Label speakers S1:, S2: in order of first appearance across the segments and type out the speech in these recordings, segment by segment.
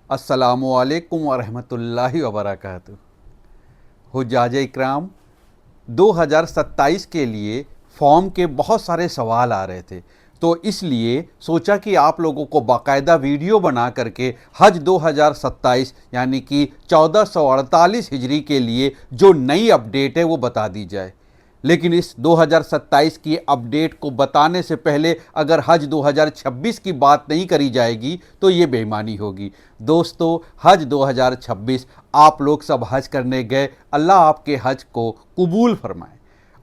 S1: अस्सलामुअलैकुम वरहमतुल्लाहि वबरकातुहू। हुज्जाज इकराम, 2027 के लिए फॉर्म के बहुत सारे सवाल आ रहे थे, तो इसलिए सोचा कि आप लोगों को बाकायदा वीडियो बना करके हज 2027 यानी कि 1448 हिजरी के लिए जो नई अपडेट है वो बता दी जाए। लेकिन इस 2027 की अपडेट को बताने से पहले अगर हज 2026 की बात नहीं करी जाएगी तो ये बेईमानी होगी। दोस्तों, हज 2026 आप लोग सब हज करने गए, अल्लाह आपके हज को कबूल फरमाए।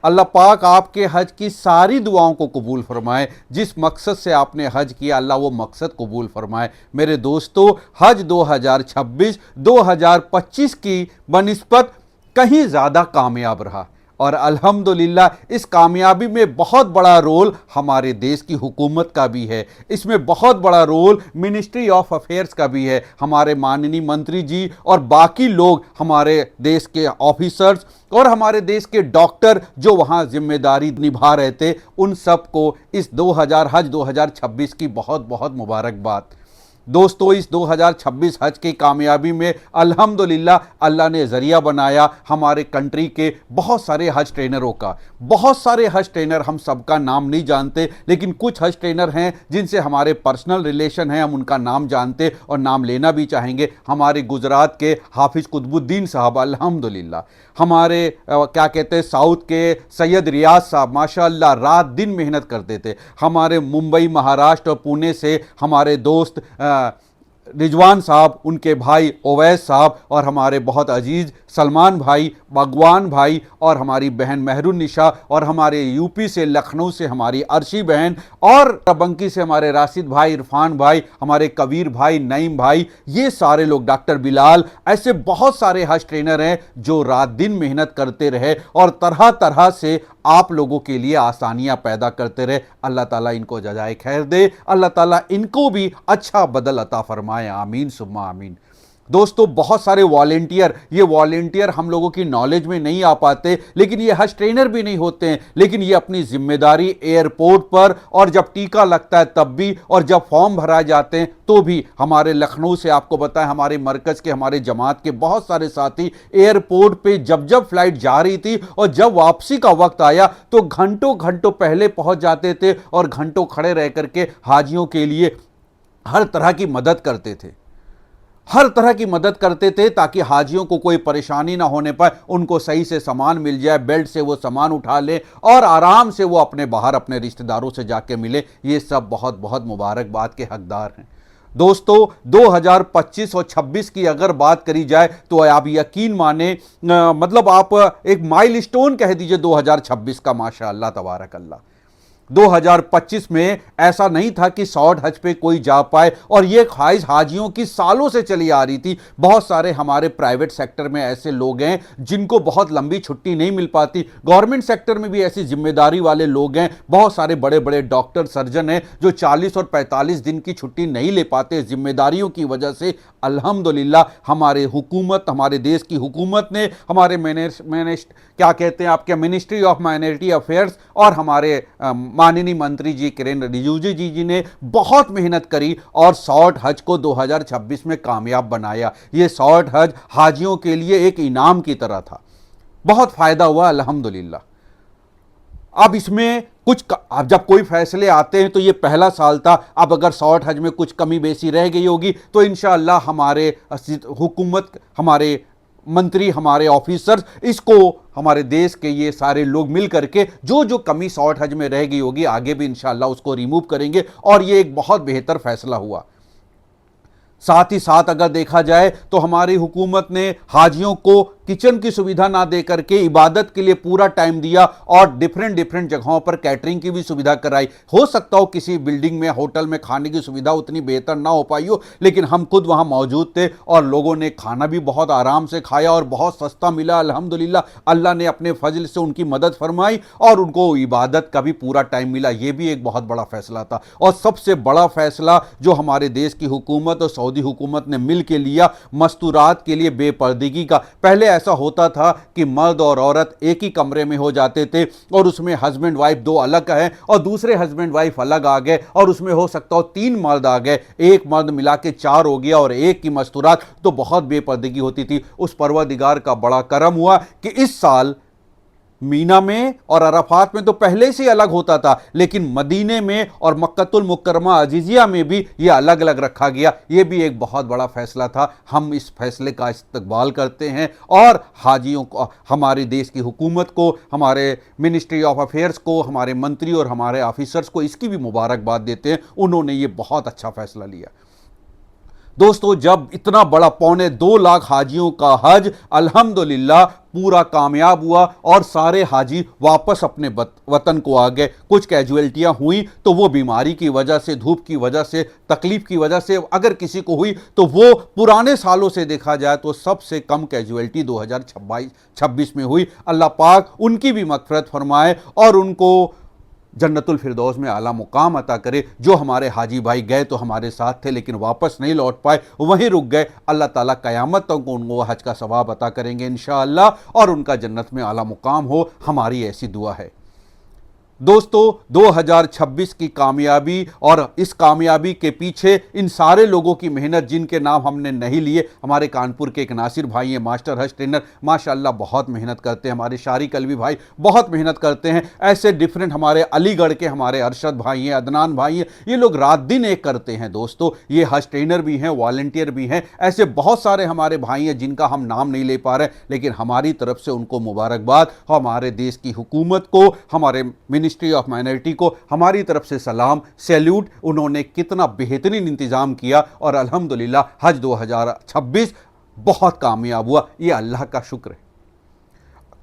S1: अल्लाह पाक आपके हज की सारी दुआओं को कबूल फरमाए। जिस मकसद से आपने हज किया, अल्लाह वो मकसद कबूल फरमाए। मेरे दोस्तों, हज 2026 2025 की बनिस्बत कहीं ज़्यादा कामयाब रहा और अल्हम्दुलिल्लाह इस कामयाबी में बहुत बड़ा रोल हमारे देश की हुकूमत का भी है। इसमें बहुत बड़ा रोल मिनिस्ट्री ऑफ अफेयर्स का भी है। हमारे माननीय मंत्री जी और बाकी लोग, हमारे देश के ऑफिसर्स और हमारे देश के डॉक्टर जो वहाँ जिम्मेदारी निभा रहे थे, उन सब को इस हज 2026 की बहुत बहुत मुबारकबाद। दोस्तों, इस 2026 हज की कामयाबी में अल्हम्दुलिल्लाह अल्लाह ने ज़रिया बनाया हमारे कंट्री के बहुत सारे हज ट्रेनरों का। बहुत सारे हज ट्रेनर, हम सबका नाम नहीं जानते, लेकिन कुछ हज ट्रेनर हैं जिनसे हमारे पर्सनल रिलेशन हैं, हम उनका नाम जानते और नाम लेना भी चाहेंगे। हमारे गुजरात के हाफिज़ कुतुबुद्दीन साहब अल्हम्दुलिल्लाह, हमारे क्या कहते हैं साउथ के सैयद रियाज साहब माशाअल्लाह रात दिन मेहनत करते थे। हमारे मुंबई, महाराष्ट्र और पुणे से हमारे दोस्त रिजवान साहब, उनके भाई ओवैस साहब और हमारे बहुत अजीज़ सलमान भाई, भगवान भाई और हमारी बहन मेहरुन्निशा और हमारे यूपी से लखनऊ से हमारी अर्शी बहन और बंकी से हमारे राशिद भाई, इरफान भाई, हमारे कबीर भाई, नईम भाई, ये सारे लोग, डॉक्टर बिलाल, ऐसे बहुत सारे हज ट्रेनर हैं जो रात दिन मेहनत करते रहे और तरह तरह से आप लोगों के लिए आसानियां पैदा करते रहे। अल्लाह ताला इनको जज़ाए खैर दे, अल्लाह ताला इनको भी अच्छा बदल अता फरमाए, आमीन सुम्मा आमीन। दोस्तों, बहुत सारे वॉलेंटियर हम लोगों की नॉलेज में नहीं आ पाते, लेकिन ये हज ट्रेनर भी नहीं होते हैं, लेकिन ये अपनी जिम्मेदारी एयरपोर्ट पर और जब टीका लगता है तब भी, और जब फॉर्म भराए जाते हैं तो भी। हमारे लखनऊ से आपको बताएं, हमारे मरकज़ के, हमारे जमात के बहुत सारे साथी एयरपोर्ट पे जब जब फ्लाइट जा रही थी और जब वापसी का वक्त आया तो घंटों घंटों पहले पहुंच जाते थे और घंटों खड़े रह करके हाजियों के लिए हर तरह की मदद करते थे, हर तरह की मदद करते थे ताकि हाजियों को कोई परेशानी ना होने पाए, उनको सही से सामान मिल जाए, बेल्ट से वो सामान उठा ले और आराम से वो अपने बाहर अपने रिश्तेदारों से जाके मिले। ये सब बहुत बहुत मुबारकबाद के हकदार हैं। दोस्तों, 2025 और 26 की अगर बात करी जाए तो आप यकीन माने, मतलब आप एक माइलस्टोन कह दीजिए 2026 का, माशाअल्लाह तबारक अल्लाह। 2025 में ऐसा नहीं था कि शॉर्ट हज पे कोई जा पाए और ये ख्वाहिश हाजियों की सालों से चली आ रही थी। बहुत सारे हमारे प्राइवेट सेक्टर में ऐसे लोग हैं जिनको बहुत लंबी छुट्टी नहीं मिल पाती, गवर्नमेंट सेक्टर में भी ऐसी जिम्मेदारी वाले लोग हैं, बहुत सारे बड़े बड़े डॉक्टर, सर्जन हैं जो 40 और 45 दिन की छुट्टी नहीं ले पाते जिम्मेदारियों की वजह से। अल्हम्दुलिल्लाह हमारे हुकूमत, हमारे देश की हुकूमत ने, हमारे क्या कहते हैं आपके मिनिस्ट्री ऑफ माइनॉरिटी अफेयर्स और हमारे माननीय मंत्री जी किरेन रिजिजू जी ने बहुत मेहनत करी और शॉर्ट हज को 2026 में कामयाब बनाया। ये शॉर्ट हज हाजियों के लिए एक इनाम की तरह था, बहुत फायदा हुआ अल्हम्दुलिल्लाह। अब इसमें कुछ अब जब कोई फैसले आते हैं तो ये पहला साल था, अब अगर शॉर्ट हज में कुछ कमी बेसी रह गई होगी तो इंशाअल्लाह हमारे हुकूमत, हमारे मंत्री, हमारे ऑफिसर्स, इसको हमारे देश के ये सारे लोग मिल करके जो जो कमी शॉर्ट हज में रह गई होगी आगे भी इंशाअल्लाह उसको रिमूव करेंगे और ये एक बहुत बेहतर फैसला हुआ। साथ ही साथ अगर देखा जाए तो हमारी हुकूमत ने हाजियों को किचन की सुविधा ना दे करके इबादत के लिए पूरा टाइम दिया और डिफरेंट जगहों पर कैटरिंग की भी सुविधा कराई। हो सकता हो किसी बिल्डिंग में, होटल में खाने की सुविधा उतनी बेहतर ना हो पाई हो, लेकिन हम खुद वहां मौजूद थे और लोगों ने खाना भी बहुत आराम से खाया और बहुत सस्ता मिला अल्हम्दुलिल्लाह। अल्लाह ने अपने फजल से उनकी मदद फरमाई और उनको इबादत का भी पूरा टाइम मिला। यह भी एक बहुत बड़ा फैसला था। और सबसे बड़ा फैसला जो हमारे देश की हुकूमत और सऊदी हुकूमत ने मिल के लिया, मस्तूरात के लिए बेपर्दगी का। पहले ऐसा होता था कि मर्द और औरत एक ही कमरे में हो जाते थे और उसमें हस्बैंड वाइफ दो अलग हैं और दूसरे हस्बैंड वाइफ अलग आ गए और उसमें हो सकता हो 3 मर्द आ गए, एक मर्द मिला के 4 हो गया और एक की मस्तूरात, तो बहुत बेपर्दगी होती थी। उस परवरदिगार का बड़ा करम हुआ कि इस साल मीना में और अराफात में तो पहले से अलग होता था, लेकिन मदीने में और मक्कतुल मुकर्रमा अजीजिया में भी यह अलग अलग रखा गया। यह भी एक बहुत बड़ा फैसला था। हम इस फैसले का इस्तकबाल करते हैं और हाजियों को, हमारे देश की हुकूमत को, हमारे मिनिस्ट्री ऑफ अफेयर्स को, हमारे मंत्री और हमारे ऑफिसर्स को इसकी भी मुबारकबाद देते हैं। उन्होंने ये बहुत अच्छा फैसला लिया। दोस्तों, जब इतना बड़ा 2.25 लाख हाजियों का हज अल्हम्दुलिल्लाह पूरा कामयाब हुआ और सारे हाजी वापस अपने वतन को आ गए। कुछ कैजुअल्टियां हुई तो वो बीमारी की वजह से, धूप की वजह से, तकलीफ की वजह से अगर किसी को हुई तो वो पुराने सालों से देखा जाए तो सबसे कम कैजुअल्टी 2026 में हुई। अल्लाह पाक उनकी भी मग़फ़िरत फरमाए और उनको जन्नतुल फिरदौस में आला मुकाम अता करे। जो हमारे हाजी भाई गए तो हमारे साथ थे लेकिन वापस नहीं लौट पाए, वहीं रुक गए, अल्लाह ताला क़यामत तक उनको हज का सवाब अता करेंगे इंशाअल्लाह और उनका जन्नत में आला मुकाम हो। हमारी ऐसी दुआ है। दोस्तों, 2026 की कामयाबी और इस कामयाबी के पीछे इन सारे लोगों की मेहनत, जिनके नाम हमने नहीं लिए, हमारे कानपुर के एक नासिर भाई हैं, मास्टर हज ट्रेनर, माशाअल्लाह बहुत मेहनत करते हैं। हमारे शारिक अलवी भाई बहुत मेहनत करते हैं। ऐसे डिफरेंट हमारे अलीगढ़ के हमारे अरशद भाई हैं, अदनान भाई हैं, ये लोग रात दिन एक करते हैं। दोस्तों, ये हज ट्रेनर भी हैं, वॉलंटियर भी हैं। ऐसे बहुत सारे हमारे भाई हैं जिनका हम नाम नहीं ले पा रहे, लेकिन हमारी तरफ से उनको मुबारकबाद। हमारे देश की हुकूमत को, हमारे मिनिस्ट्री ऑफ माइनॉरिटी को हमारी तरफ से सलाम, सैल्यूट। उन्होंने कितना बेहतरीन इंतजाम किया और अल्हम्दुलिल्लाह हज 2026 बहुत कामयाब हुआ। यह अल्लाह का शुक्र है।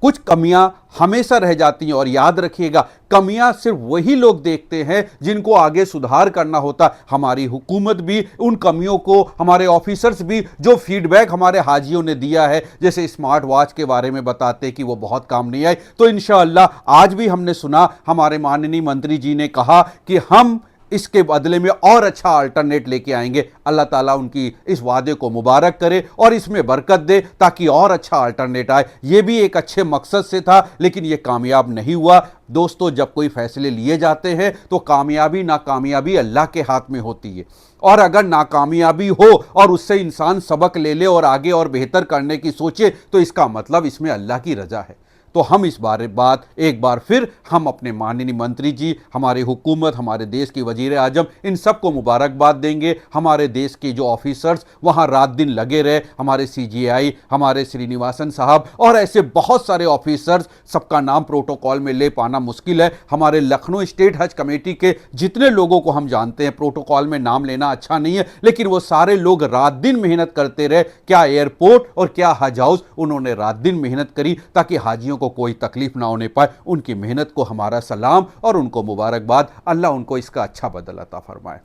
S1: कुछ कमियां हमेशा रह जाती हैं और याद रखिएगा, कमियां सिर्फ वही लोग देखते हैं जिनको आगे सुधार करना होता। हमारी हुकूमत भी उन कमियों को, हमारे ऑफिसर्स भी जो फीडबैक हमारे हाजियों ने दिया है, जैसे स्मार्ट वॉच के बारे में बताते कि वो बहुत काम नहीं आई, तो इंशाअल्लाह आज भी हमने सुना हमारे माननीय मंत्री जी ने कहा कि हम इसके बदले में और अच्छा अल्टरनेट लेके आएंगे। अल्लाह ताला उनकी इस वादे को मुबारक करे और इसमें बरकत दे ताकि और अच्छा अल्टरनेट आए। ये भी एक अच्छे मकसद से था लेकिन ये कामयाब नहीं हुआ। दोस्तों, जब कोई फैसले लिए जाते हैं तो कामयाबी नाकामयाबी अल्लाह के हाथ में होती है और अगर नाकामयाबी हो और उससे इंसान सबक ले ले और आगे और बेहतर करने की सोचे तो इसका मतलब इसमें अल्लाह की रजा है। तो हम इस बात एक बार फिर हम अपने माननीय मंत्री जी, हमारी हुकूमत, हमारे देश की वजीर आजम, इन सबको मुबारकबाद देंगे। हमारे देश के जो ऑफिसर्स वहाँ रात दिन लगे रहे, हमारे CGI, हमारे श्रीनिवासन साहब और ऐसे बहुत सारे ऑफिसर्स, सबका नाम प्रोटोकॉल में ले पाना मुश्किल है। हमारे लखनऊ स्टेट हज कमेटी के जितने लोगों को हम जानते हैं, प्रोटोकॉल में नाम लेना अच्छा नहीं है, लेकिन वो सारे लोग रात दिन मेहनत करते रहे। क्या एयरपोर्ट और क्या हज हाउस, उन्होंने रात दिन मेहनत करी ताकि हाजियों को कोई तकलीफ ना होने पाए। उनकी मेहनत को हमारा सलाम और उनको मुबारकबाद। अल्लाह उनको इसका अच्छा बदल अता फरमाए।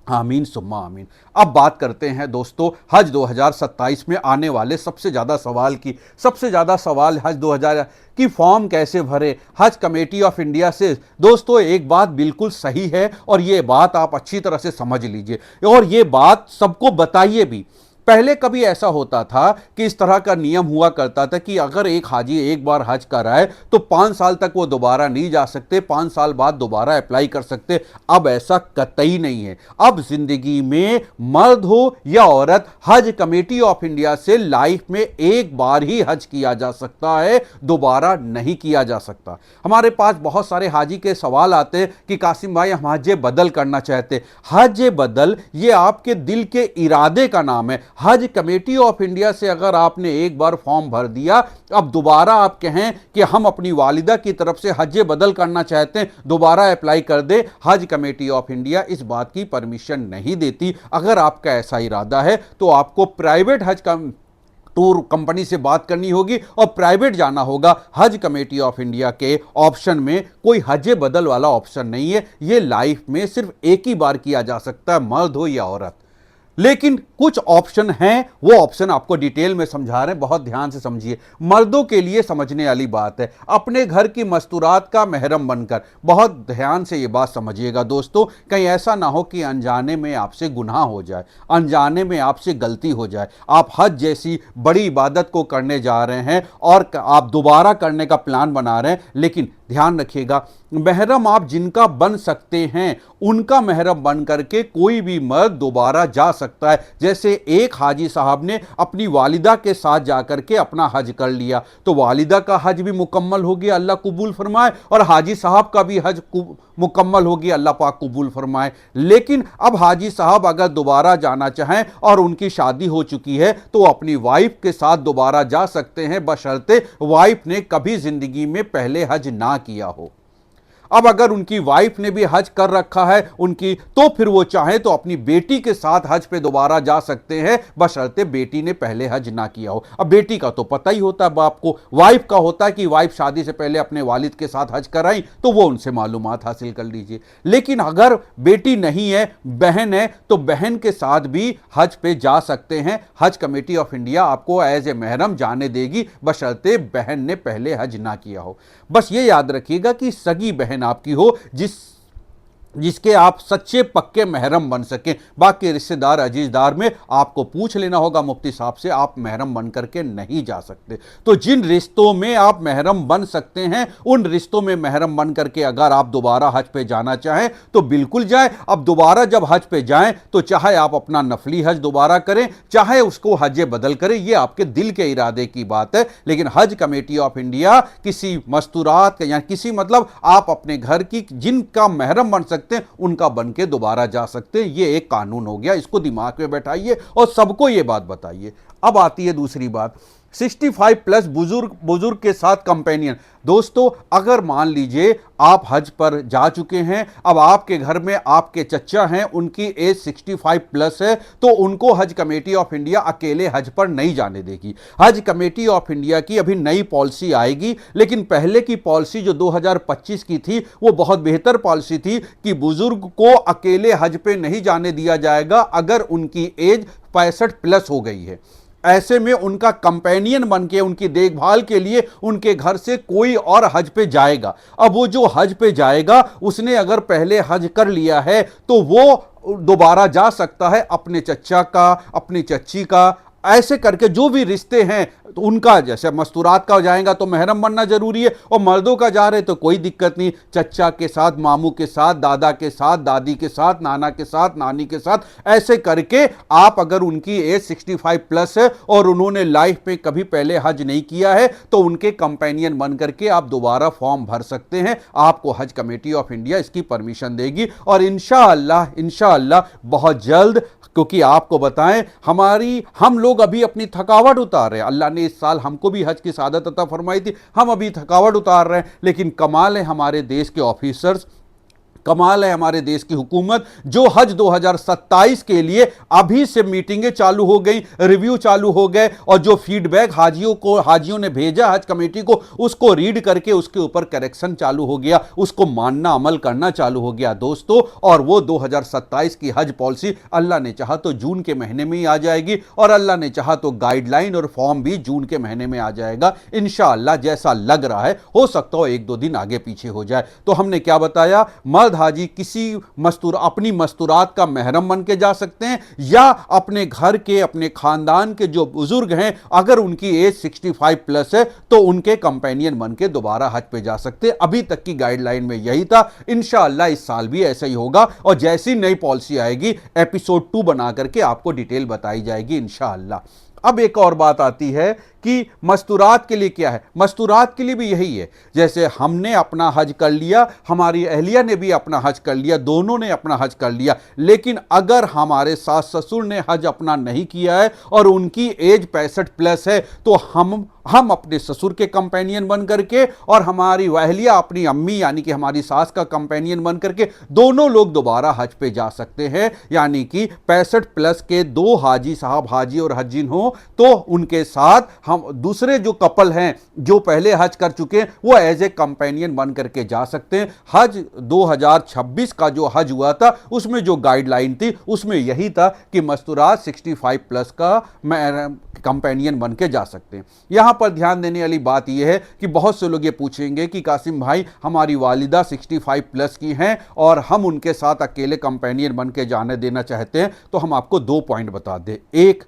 S1: आमीन सुम्मा आमीन। अब बात करते हैं दोस्तों हज 2027 में आने वाले सबसे ज़्यादा सवाल की। सबसे ज़्यादा सवाल हज 2000 की फॉर्म कैसे भरे, हज कमेटी ऑफ इंडिया से। दोस्तों, एक बात बिल्कुल सही है और ये बात आप अच्छी तरह से समझ लीजिए और ये बात सबको बताइए भी। पहले कभी ऐसा होता था कि इस तरह का नियम हुआ करता था कि अगर एक हाजी एक बार हज कराए तो 5 साल तक वो दोबारा नहीं जा सकते, 5 साल बाद दोबारा अप्लाई कर सकते। अब ऐसा कतई नहीं है। अब जिंदगी में मर्द हो या औरत, हज कमेटी ऑफ इंडिया से लाइफ में एक बार ही हज किया जा सकता है, दोबारा नहीं किया जा सकता। हमारे पास बहुत सारे हाजी के सवाल आते हैं कि कासिम भाई हम हज बदल करना चाहते। हज बदल ये आपके दिल के इरादे का नाम है। हज कमेटी ऑफ इंडिया से अगर आपने एक बार फॉर्म भर दिया, अब दोबारा आप कहें कि हम अपनी वालिदा की तरफ से हज बदल करना चाहते हैं, दोबारा अप्लाई कर दे, हज कमेटी ऑफ इंडिया इस बात की परमिशन नहीं देती। अगर आपका ऐसा इरादा है तो आपको प्राइवेट हज टूर कंपनी से बात करनी होगी और प्राइवेट जाना होगा। हज कमेटी ऑफ इंडिया के ऑप्शन में कोई हज बदल वाला ऑप्शन नहीं है। यह लाइफ में सिर्फ एक ही बार किया जा सकता है, मर्द हो या औरत। लेकिन कुछ ऑप्शन हैं, वो ऑप्शन आपको डिटेल में समझा रहे हैं, बहुत ध्यान से समझिए। मर्दों के लिए समझने वाली बात है, अपने घर की मस्तूरात का महरम बनकर, बहुत ध्यान से ये बात समझिएगा दोस्तों, कहीं ऐसा ना हो कि अनजाने में आपसे गुनाह हो जाए, अनजाने में आपसे गलती हो जाए। आप हज जैसी बड़ी इबादत को करने जा रहे हैं और आप दोबारा करने का प्लान बना रहे हैं, लेकिन ध्यान रखिएगा, महरम आप जिनका बन सकते हैं उनका महरम बन करके कोई भी मर्द दोबारा जा सकता है। जैसे एक हाजी साहब ने अपनी वालिदा के साथ जाकर के अपना हज कर लिया, तो वालिदा का हज भी मुकम्मल हो गया, अल्लाह कबूल फरमाए, और हाजी साहब का भी हज मुकम्मल हो गया, अल्लाह पाक कबूल फरमाए। लेकिन अब हाजी साहब अगर दोबारा जाना चाहें और उनकी शादी हो चुकी है तो अपनी वाइफ के साथ दोबारा जा सकते हैं, बशर्ते वाइफ ने कभी जिंदगी में पहले हज ना किया हो। अब अगर उनकी वाइफ ने भी हज कर रखा है उनकी, तो फिर वो चाहे तो अपनी बेटी के साथ हज पे दोबारा जा सकते हैं, बशर्ते बेटी ने पहले हज ना किया हो। अब बेटी का तो पता ही होता है बाप को, वाइफ का होता है कि वाइफ शादी से पहले अपने वालिद के साथ हज कराई, तो वो उनसे मालूमात हासिल कर लीजिए। लेकिन अगर बेटी नहीं है, बहन है, तो बहन के साथ भी हज पे जा सकते हैं। हज कमेटी ऑफ इंडिया आपको एज ए महरम जाने देगी, बशर्ते बहन ने पहले हज ना किया हो। बस ये याद रखिएगा कि सगी बहन आपकी हो जिसके आप सच्चे पक्के महरम बन सकें। बाकी रिश्तेदार अजीजदार में आपको पूछ लेना होगा मुफ्ती साहब से, आप महरम बन करके नहीं जा सकते। तो जिन रिश्तों में आप महरम बन सकते हैं उन रिश्तों में महरम बन करके अगर आप दोबारा हज पे जाना चाहें तो बिल्कुल जाएं। अब दोबारा जब हज पे जाएं तो चाहे आप अपना नफली हज दोबारा करें, चाहे उसको हज बदल करें, यह आपके दिल के इरादे की बात है। लेकिन हज कमेटी ऑफ इंडिया किसी मस्तूरात या किसी मतलब आप अपने घर की जिनका महरम बन उनका बन के दोबारा जा सकते हैं, ये एक कानून हो गया। इसको दिमाग में बैठाइए और सबको ये बात बताइए। अब आती है दूसरी बात, 65 प्लस बुजुर्ग के साथ कंपेनियन। दोस्तों अगर मान लीजिए आप हज पर जा चुके हैं, अब आपके घर में आपके चचा हैं, उनकी एज 65 प्लस है, तो उनको हज कमेटी ऑफ इंडिया अकेले हज पर नहीं जाने देगी। हज कमेटी ऑफ इंडिया की अभी नई पॉलिसी आएगी, लेकिन पहले की पॉलिसी जो 2025 की थी वो बहुत बेहतर पॉलिसी थी कि बुजुर्ग को अकेले हज पे नहीं जाने दिया जाएगा अगर उनकी एज 65 प्लस हो गई है। ऐसे में उनका कंपेनियन बन के उनकी देखभाल के लिए उनके घर से कोई और हज पे जाएगा। अब वो जो हज पे जाएगा उसने अगर पहले हज कर लिया है तो वो दोबारा जा सकता है अपने चचा का, अपनी चच्ची का, ऐसे करके जो भी रिश्ते हैं तो उनका, जैसे मस्तूरात का जाएगा तो महरम बनना जरूरी है, और मर्दों का जा रहे तो कोई दिक्कत नहीं, चचा के साथ, मामू के साथ, दादा के साथ, दादी के साथ, नाना के साथ, नानी के साथ, ऐसे करके आप अगर उनकी एज 65 प्लस है और उन्होंने लाइफ में कभी पहले हज नहीं किया है तो उनके कंपेनियन बन करके आप दोबारा फॉर्म भर सकते हैं। आपको हज कमेटी ऑफ इंडिया इसकी परमिशन देगी और इंशाअल्लाह बहुत जल्द, क्योंकि आपको बताएं हम लोग अभी अपनी थकावट उतार रहे हैं। अल्लाह ने इस साल हमको भी हज की सादत अता फरमाई थी, हम अभी थकावट उतार रहे हैं, लेकिन कमाल है हमारे देश के ऑफिसर्स, कमाल है हमारे देश की हुकूमत जो हज 2027 के लिए अभी से मीटिंगें चालू हो गई, रिव्यू चालू हो गए, और जो फीडबैक हाजियों ने भेजा हज कमेटी को उसको रीड करके उसके ऊपर करेक्शन चालू हो गया, उसको मानना अमल करना चालू हो गया दोस्तों। और वो 2027 की हज पॉलिसी अल्लाह ने चाहा तो जून के महीने में ही आ जाएगी, और अल्लाह ने चाहा तो गाइडलाइन और फॉर्म भी जून के महीने में आ जाएगा इंशाअल्लाह। जैसा लग रहा है, हो सकता हो 1-2 दिन आगे पीछे हो जाए। तो हमने क्या बताया, मर्द हाजी किसी अपनी मस्तूरात का महरम बन के जा सकते हैं, या अपने घर के, अपने खानदान के जो बुजुर्ग हैं अगर उनकी एज 65 प्लस है तो उनके कंपेनियन बन के दोबारा हज पे जा सकते हैं। अभी तक की गाइडलाइन में यही था, इंशाअल्लाह इस साल भी ऐसा ही होगा, और जैसी नई पॉलिसी आएगी एपिसोड 2 बना करके आपको डिटेल बताई जाएगी इंशाअल्लाह। अब एक और बात आती है कि मस्तूरात के लिए क्या है। मस्तूरात के लिए भी यही है, जैसे हमने अपना हज कर लिया, हमारी अहलिया ने भी अपना हज कर लिया, दोनों ने अपना हज कर लिया, लेकिन अगर हमारे सास ससुर ने हज अपना नहीं किया है और उनकी एज 65 प्लस है तो हम अपने ससुर के कंपेनियन बन करके और हमारी अहलिया अपनी अम्मी यानी कि हमारी सास का कंपेनियन बन करके दोनों लोग दोबारा हज पे जा सकते हैं। यानी कि 65 प्लस के 2 हाजी साहब, हाजी और हज्जिन हो तो उनके साथ हम दूसरे जो कपल हैं जो पहले हज कर चुके हैं वो एज ए कंपेनियन बन करके जा सकते हैं। हज 2026 का जो हज हुआ था उसमें जो गाइडलाइन थी उसमें यही था कि मस्तूरात 65 प्लस का कंपेनियन बन के जा सकते हैं। यहां पर ध्यान देने वाली बात यह है कि बहुत से लोग ये पूछेंगे कि कासिम भाई हमारी वालिदा 65 प्लस की हैं और हम उनके साथ अकेले कंपेनियन बन के जाने देना चाहते हैं, तो हम आपको 2 पॉइंट बता दें। एक,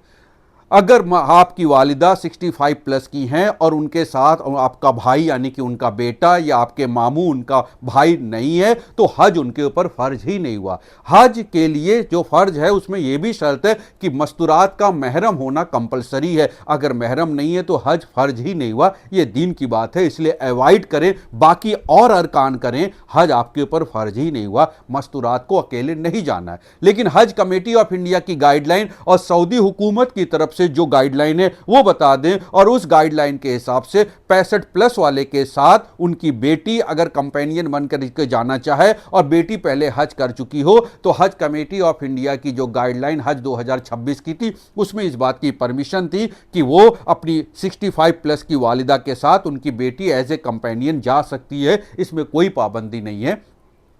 S1: अगर आपकी वालिदा 65 प्लस की हैं और उनके साथ आपका भाई यानी कि उनका बेटा या आपके मामू उनका भाई नहीं है तो हज उनके ऊपर फर्ज ही नहीं हुआ। हज के लिए जो फर्ज है उसमें यह भी शर्त है कि मस्तूरात का महरम होना कंपलसरी है। अगर महरम नहीं है तो हज फर्ज ही नहीं हुआ। यह दीन की बात है, इसलिए अवॉइड करें, बाकी और अरकान करें, हज आपके ऊपर फर्ज ही नहीं हुआ। मस्तूरात को अकेले नहीं जाना है। लेकिन हज कमेटी ऑफ इंडिया की गाइडलाइन और सऊदी हुकूमत की तरफ से जो गाइडलाइन है वो बता दें, और उस गाइडलाइन के हिसाब से 65 प्लस वाले के साथ उनकी बेटी अगर कंपेनियन बनकर के जाना चाहे और बेटी पहले हज कर चुकी हो तो हज कमेटी ऑफ इंडिया की जो गाइडलाइन हज 2026 की थी उसमें इस बात की परमिशन थी कि वो अपनी 65 प्लस की वालिदा के साथ उनकी बेटी एज ए कंपेनियन जा सकती है। इसमें कोई पाबंदी नहीं है।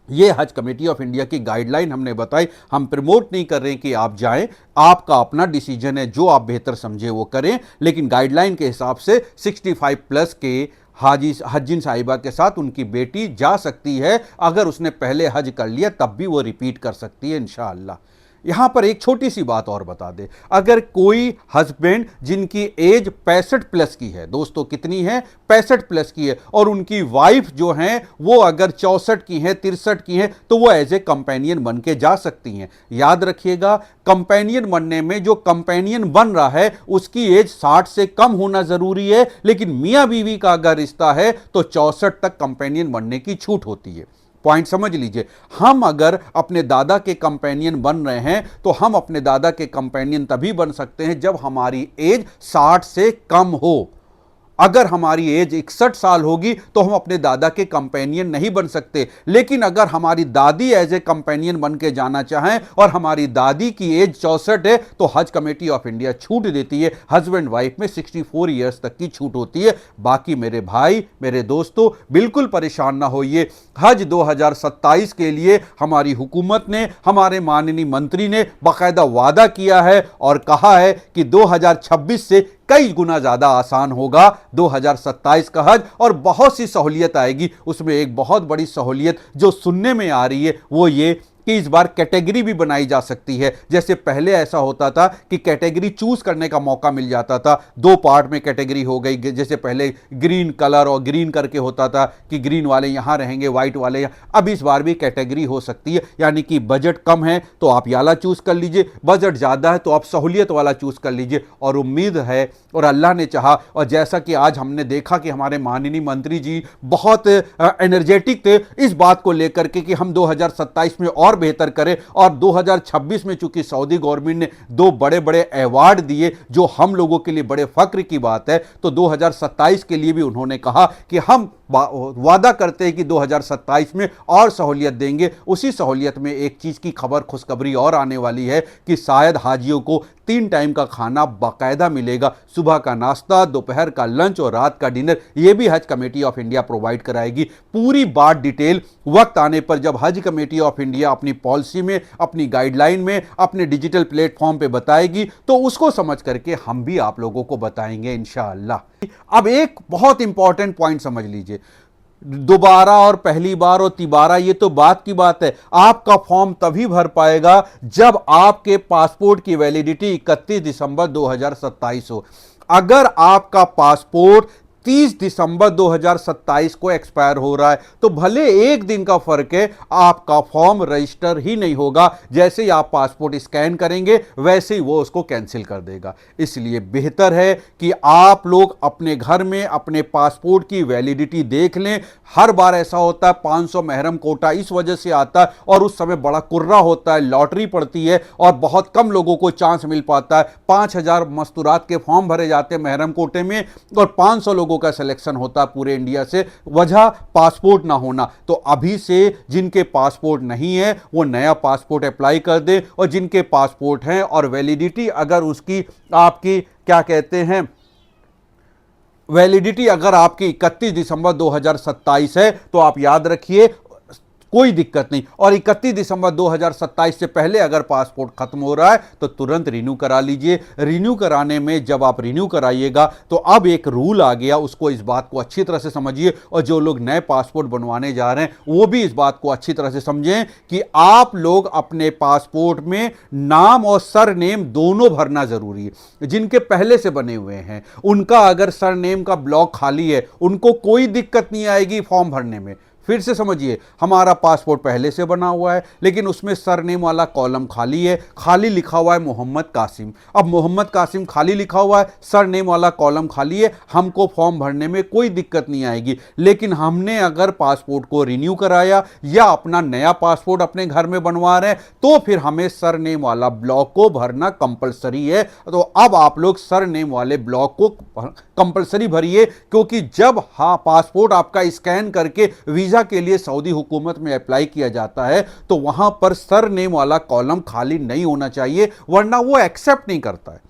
S1: ये हज कमेटी ऑफ इंडिया की गाइडलाइन हमने बताई। हम प्रमोट नहीं कर रहे हैं कि आप जाएं, आपका अपना डिसीजन है, जो आप बेहतर समझे वो करें, लेकिन गाइडलाइन के हिसाब से 65 प्लस के हज्जिन साहिबा के साथ उनकी बेटी जा सकती है। अगर उसने पहले हज कर लिया तब भी वो रिपीट कर सकती है इंशाअल्लाह। यहां पर एक छोटी सी बात और बता दे, अगर कोई हस्बैंड जिनकी एज 65 प्लस की है, दोस्तों कितनी है, 65 प्लस की है, और उनकी वाइफ जो हैं वो अगर 64 की हैं, 63 की हैं, तो वो एज ए कंपेनियन बन के जा सकती हैं। याद रखिएगा, कंपेनियन बनने में जो कंपेनियन बन रहा है उसकी एज 60 से कम होना जरूरी है, लेकिन मियां बीवी का अगर रिश्ता है तो 64 तक कंपेनियन बनने की छूट होती है। पॉइंट समझ लीजिए। हम अगर अपने दादा के कंपेनियन बन रहे हैं तो हम अपने दादा के कंपेनियन तभी बन सकते हैं जब हमारी एज 60 से कम हो। अगर हमारी एज 61 साल होगी तो हम अपने दादा के कंपेनियन नहीं बन सकते। लेकिन अगर हमारी दादी एज ए कंपेनियन बन के जाना चाहें और हमारी दादी की एज 64 है तो हज कमेटी ऑफ इंडिया छूट देती है। हस्बैंड वाइफ में 64 ईयर्स तक की छूट होती है। बाकी मेरे भाई, मेरे दोस्तों, बिल्कुल परेशान ना होइए। हज 2027 के लिए हमारी हुकूमत ने, हमारे माननीय मंत्री ने बाकायदा वादा किया है और कहा है कि 2026 से कई गुना ज्यादा आसान होगा 2027 का हज, और बहुत सी सहूलियत आएगी। उसमें एक बहुत बड़ी सहूलियत जो सुनने में आ रही है वो ये कि इस बार कैटेगरी भी बनाई जा सकती है। जैसे पहले ऐसा होता था कि कैटेगरी चूज करने का मौका मिल जाता था, 2 पार्ट में कैटेगरी हो गई। जैसे पहले ग्रीन कलर और ग्रीन करके होता था कि ग्रीन वाले यहां रहेंगे, व्हाइट वाले यहाँ। अब इस बार भी कैटेगरी हो सकती है, यानी कि बजट कम है तो आप याला चूज कर लीजिए, बजट ज्यादा है तो आप सहूलियत वाला चूज कर लीजिए। और उम्मीद है और अल्लाह ने चाहा और जैसा कि आज हमने देखा कि हमारे माननीय मंत्री जी बहुत एनर्जेटिक थे इस बात को लेकर के कि हम 2027 में और बेहतर करें। और 2026 में चूंकि सऊदी गवर्नमेंट ने 2 बड़े बड़े अवार्ड दिए जो हम लोगों के लिए बड़े फक्र की बात है, तो 2027 के लिए भी उन्होंने कहा कि हम वादा करते हैं कि 2027 में और सहूलियत देंगे। उसी सहूलियत में एक चीज की खबर, खुशखबरी और आने वाली है कि शायद हाजियों को 3 टाइम का खाना बाकायदा मिलेगा। सुबह का नाश्ता, दोपहर का लंच और रात का डिनर, यह भी हज कमेटी ऑफ इंडिया प्रोवाइड कराएगी। पूरी बात डिटेल वक्त आने पर जब हज कमेटी ऑफ इंडिया अपनी पॉलिसी में, अपनी गाइडलाइन में, अपने डिजिटल प्लेटफॉर्म पे बताएगी तो उसको समझ करके हम भी आप लोगों को बताएंगे इंशाअल्लाह। अब एक बहुत इंपॉर्टेंट पॉइंट समझ लीजिए, दोबारा और पहली बार और तिबारा ये तो बात की बात है। आपका फॉर्म तभी भर पाएगा जब आपके पासपोर्ट की वैलिडिटी 31 दिसंबर 2027 हो। अगर आपका पासपोर्ट 30 दिसंबर 2027 को एक्सपायर हो रहा है तो भले एक दिन का फर्क है, आपका फॉर्म रजिस्टर ही नहीं होगा। जैसे ही आप पासपोर्ट स्कैन करेंगे वैसे ही वो उसको कैंसिल कर देगा। इसलिए बेहतर है कि आप लोग अपने घर में अपने पासपोर्ट की वैलिडिटी देख लें। हर बार ऐसा होता है 500 महरम कोटा इस वजह से आता है और उस समय बड़ा कुर्रा होता है, लॉटरी पड़ती है और बहुत कम लोगों को चांस मिल पाता है। 5000 मस्तूरात के फॉर्म भरे जाते हैं महरम कोटे में और 500 लोगों का सिलेक्शन होता है पूरे इंडिया से, वजह पासपोर्ट ना होना। तो अभी से जिनके पासपोर्ट नहीं है वो नया पासपोर्ट अप्लाई कर दे, और जिनके पासपोर्ट हैं और वैलिडिटी अगर उसकी आपकी क्या कहते हैं वैलिडिटी अगर आपकी 31 दिसंबर 2027 है तो आप याद रखिए कोई दिक्कत नहीं। और 31 दिसंबर 2027 से पहले अगर पासपोर्ट खत्म हो रहा है तो तुरंत रिन्यू करा लीजिए। रिन्यू कराने में जब आप रिन्यू कराइएगा तो अब एक रूल आ गया, उसको इस बात को अच्छी तरह से समझिए, और जो लोग नए पासपोर्ट बनवाने जा रहे हैं वो भी इस बात को अच्छी तरह से समझें कि आप लोग अपने पासपोर्ट में नाम और सरनेम दोनों भरना जरूरी है। जिनके पहले से बने हुए हैं उनका अगर सरनेम का ब्लॉक खाली है उनको कोई दिक्कत नहीं आएगी फॉर्म भरने में। फिर से समझिए, हमारा पासपोर्ट पहले से बना हुआ है लेकिन उसमें सरनेम वाला कॉलम खाली है, खाली लिखा हुआ है मोहम्मद कासिम। अब मोहम्मद कासिम खाली लिखा हुआ है, सरनेम वाला कॉलम खाली है, हमको फॉर्म भरने में कोई दिक्कत नहीं आएगी। लेकिन हमने अगर पासपोर्ट को रिन्यू कराया या अपना नया पासपोर्ट अपने घर में बनवा रहे हैं तो फिर हमें सरनेम वाला ब्लॉक को भरना कंपलसरी है। तो अब आप लोग सरनेम वाले ब्लॉक को कंपलसरी भरिए, क्योंकि जब पासपोर्ट आपका स्कैन करके वीजा के लिए सऊदी हुकूमत में अप्लाई किया जाता है तो वहां पर सरनेम वाला कॉलम खाली नहीं होना चाहिए, वरना वो एक्सेप्ट नहीं करता है।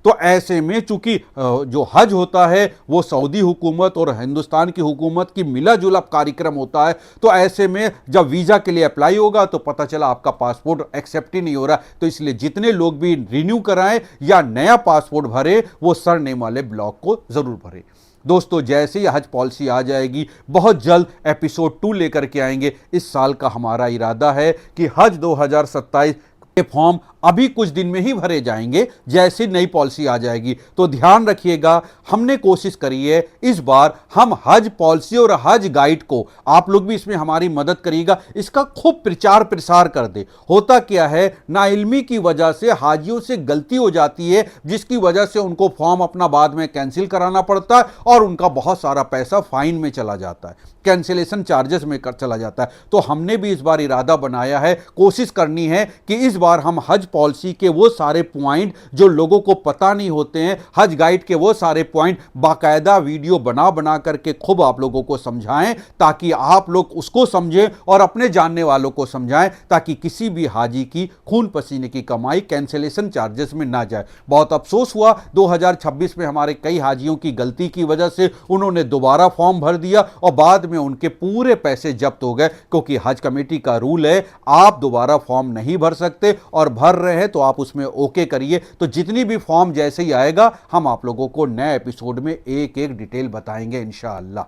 S1: तो ऐसे में चूंकि जो हज होता है वो सऊदी हुकूमत और हिंदुस्तान की हुकूमत की मिला जुला कार्यक्रम होता है, तो ऐसे में जब वीजा के लिए अप्लाई होगा तो पता चला आपका पासपोर्ट एक्सेप्ट ही नहीं हो रहा। तो इसलिए जितने लोग भी रिन्यू कराएं या नया पासपोर्ट भरे वो सरनेम वाले ब्लॉक को जरूर भरे। दोस्तों, जैसे ही हज पॉलिसी आ जाएगी बहुत जल्द एपिसोड 2 लेकर के आएंगे। इस साल का हमारा इरादा है कि हज 2027 के फॉर्म अभी कुछ दिन में ही भरे जाएंगे जैसे नई पॉलिसी आ जाएगी। तो ध्यान रखिएगा, हमने कोशिश करी है इस बार हम हज पॉलिसी और हज गाइड को, आप लोग भी इसमें हमारी मदद करिएगा, इसका खूब प्रचार प्रसार कर दे। होता क्या है, नाइल्मी की वजह से हाजियों से गलती हो जाती है जिसकी वजह से उनको फॉर्म अपना बाद में कैंसिल कराना पड़ता है और उनका बहुत सारा पैसा फाइन में चला जाता है, कैंसिलेशन चार्जेस में चला जाता है। तो हमने भी इस बार इरादा बनाया है, कोशिश करनी है कि इस बार हम हज पॉलिसी के वो सारे पॉइंट जो लोगों को पता नहीं होते हैं, हज गाइड के वो सारे पॉइंट बाकायदा वीडियो बना बना करके खूब आप लोगों को समझाएं, ताकि आप लोग उसको समझें और अपने जानने वालों को समझाएं, ताकि किसी भी हाजी की खून पसीने की कमाई कैंसिलेशन चार्जेस में ना जाए। बहुत अफसोस हुआ 2026 में हमारे कई हाजियों की गलती की वजह से उन्होंने दोबारा फॉर्म भर दिया और बाद में उनके पूरे पैसे जब्त हो गए, क्योंकि हज कमेटी का रूल है आप दोबारा फॉर्म नहीं भर सकते, और भर रहे हैं तो आप उसमें ओके करिए। तो जितनी भी फॉर्म जैसे ही आएगा हम आप लोगों को नए एपिसोड में एक एक डिटेल बताएंगे इंशाअल्लाह।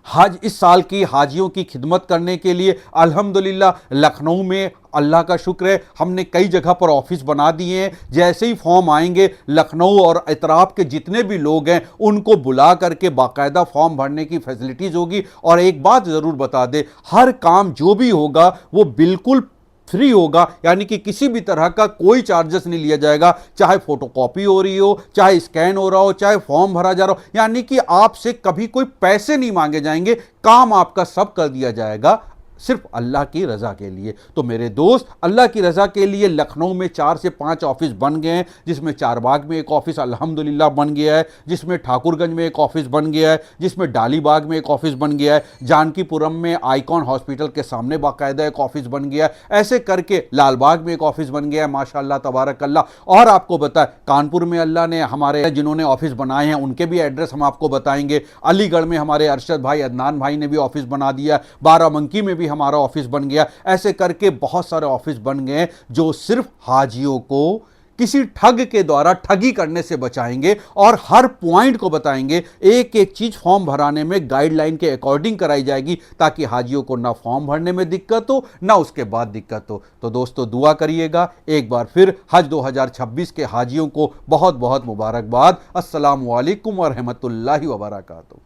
S1: हज इस साल की हाजियों की खिदमत करने के लिए अल्हम्दुलिल्लाह लखनऊ में अल्लाह का शुक्र है हमने कई जगह पर ऑफिस बना दिए हैं। जैसे ही फॉर्म आएंगे लखनऊ और इतराफ के जितने भी लोग हैं उनको बुला करके बाकायदा फॉर्म भरने की फैसिलिटीज होगी। और एक बात ज़रूर बता दें, हर काम जो भी होगा वो बिल्कुल फ्री होगा, यानी कि किसी भी तरह का कोई चार्जेस नहीं लिया जाएगा, चाहे फोटोकॉपी हो रही हो, चाहे स्कैन हो रहा हो, चाहे फॉर्म भरा जा रहा हो, यानी कि आपसे कभी कोई पैसे नहीं मांगे जाएंगे, काम आपका सब कर दिया जाएगा सिर्फ अल्लाह की रज़ा के लिए। तो मेरे दोस्त, अल्लाह की रज़ा के लिए लखनऊ में 4 से 5 ऑफिस बन गए हैं, जिसमें चारबाग में एक ऑफिस अल्हम्दुलिल्लाह बन गया है, जिसमें ठाकुरगंज में एक ऑफिस बन गया है, जिसमें डालीबाग में एक ऑफिस बन गया है, जानकीपुरम में आइकॉन हॉस्पिटल के सामने बाकायदा एक ऑफिस बन गया है, ऐसे करके लालबाग में एक ऑफिस बन गया है माशाअल्लाह तबारकल्लाह। और आपको बताएं, कानपुर में अल्लाह ने हमारे जिन्होंने ऑफिस बनाए हैं उनके भी एड्रेस हम आपको बताएंगे। अलीगढ़ में हमारे अरशद भाई, अदनान भाई ने भी ऑफिस बना दिया, बाराबंकी में भी हमारा ऑफिस बन गया। ऐसे करके बहुत सारे ऑफिस बन गए जो सिर्फ हाजियों को किसी ठग के द्वारा ठगी करने से बचाएंगे और हर पॉइंट को बताएंगे। एक एक चीज फॉर्म भराने में गाइडलाइन के अकॉर्डिंग कराई जाएगी, ताकि हाजियों को ना फॉर्म भरने में दिक्कत हो ना उसके बाद दिक्कत हो। तो दोस्तों दुआ करिएगा। एक बार फिर हज 2026 के हाजियों को बहुत बहुत मुबारकबाद। अस्सलामु अलैकुम व रहमतुल्लाहि व बरकातुहू।